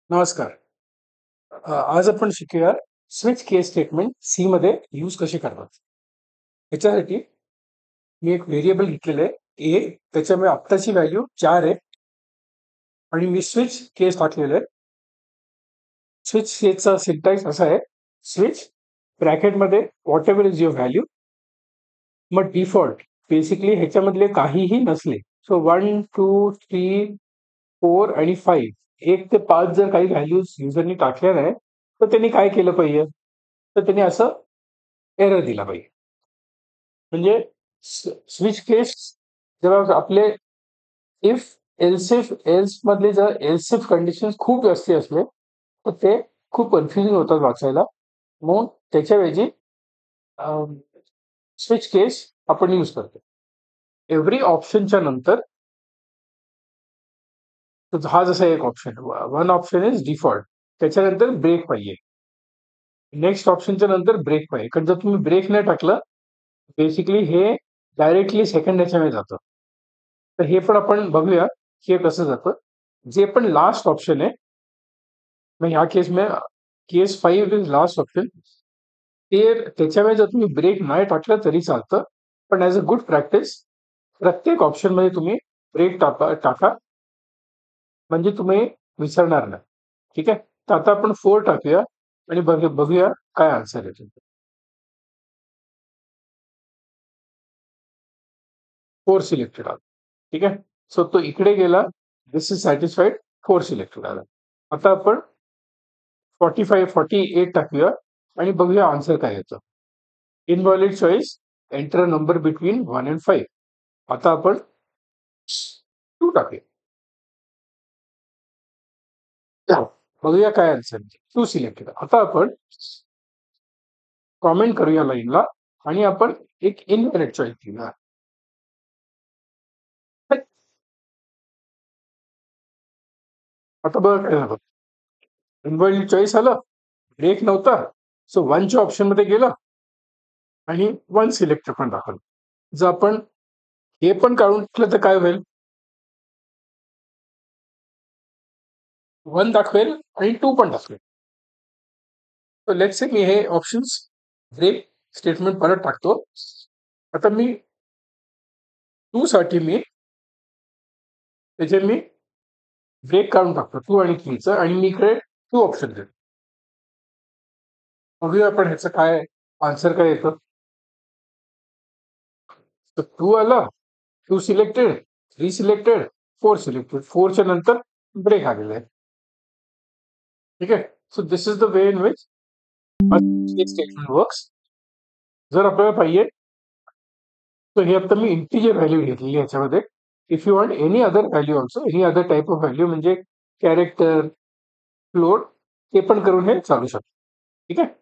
नमस्कार. आज आपण शिकूया स्विच केस स्टेटमेंट सी मध्ये यूज कसे करतात. याच्यासाठी मी एक व्हेरिएबल घेतलेलं आहे ए, त्याच्यामुळे आत्ताची व्हॅल्यू 4 आहे आणि मी स्विच केस टाकलेलं आहे. स्विच केसचा सिंटॅक्स असा आहे, स्विच ब्रॅकेटमध्ये whatever is your value, मग डिफॉल्ट बेसिकली ह्याच्यामधले काहीही नसले, सो 1 2 3 4 आणि 5 1 ते 5 जर काही व्हॅल्यूज युजरनी टाकल्या नाही तर त्यांनी काय केलं पाहिजे, तर त्यांनी असं एरर दिला पाहिजे. म्हणजे स्विच केस जेव्हा आपले इफ एल्स मधले जर एल्सिफ कंडिशन खूप जास्ती असले तर ते खूप कन्फ्युजिंग होतात वाचायला. म्हणून त्याच्याऐवजी स्विच केस आपण यूज करतो. एव्हरी ऑप्शनच्या नंतर हा जसा एक option, one option is default, त्याच्यानंतर ब्रेक पाहिजे. नेक्स्ट ऑप्शनच्या नंतर ब्रेक पाहिजे, कारण जर तुम्ही ब्रेक नाही टाकलं बेसिकली हे डायरेक्टली सेकंड ह्याच्यामध्ये जातं. तर हे पण आपण बघूया की हे कसं जातं. जे पण लास्ट ऑप्शन आहे, मग ह्या केस 5 इज लास्ट ऑप्शन, ते त्याच्यामुळे जर तुम्ही ब्रेक नाही टाकलं तरी चालतं. पण ॲज अ गुड प्रॅक्टिस प्रत्येक ऑप्शन मध्ये तुम्ही ब्रेक टाका, म्हणजे तुम्ही विसरणार नाही. ठीक आहे, तर आता आपण 4 टाकूया आणि बघूया काय आन्सर येतो. 4 सिलेक्टेड आला. ठीक आहे, सो तो इकडे गेला, दिस इज सॅटिस्फाईड, 4 सिलेक्टेड आला. आता आपण 48 टाकूया आणि बघूया आन्सर काय येतं. Invalid choice, enter number between 1 and 5. आता आपण 2 टाकूया, बघूया काय आन्सर. 2 सिलेक्टेड. आता आपण कॉमेंट करूया लाईनला आणि आपण एक इनव्हॅलिड चॉईस घेऊया. आता बघा काय झालं. इनव्हॅलिड चॉईस आलं, ब्रेक नव्हता, सो 1च्या ऑप्शन मध्ये गेला आणि 1 सिलेक्ट पण दाखवलं. जर आपण हे पण काढून टाकलं तर काय होईल, 1 दाखवेल आणि 2 पण दाखवेल. तर लेट्स से मी हे ऑप्शन्स ब्रेक स्टेटमेंट परत टाकतो. आता मी 2 साठी मी ब्रेक काढून टाकतो 2 आणि 3चं, आणि मी इकडे 2 ऑप्शन देतो. बघूया आपण ह्याचं काय आन्सर काय येतं. तर 2 आला, 2 सिलेक्टेड, 3 सिलेक्टेड, 4 सिलेक्टेड. 4च्या नंतर ब्रेक आलेला आहे. ठीक आहे, so this is the way in which statement works. जर आपल्याला पाहिजे तर हे आता मी इंटिजर व्हॅल्यू घेतलेली याच्यामध्ये. If you want any other value also, any other type of value म्हणजे कॅरेक्टर, फ्लोट, ते पण करून हे चालू शकतो. ठीक आहे.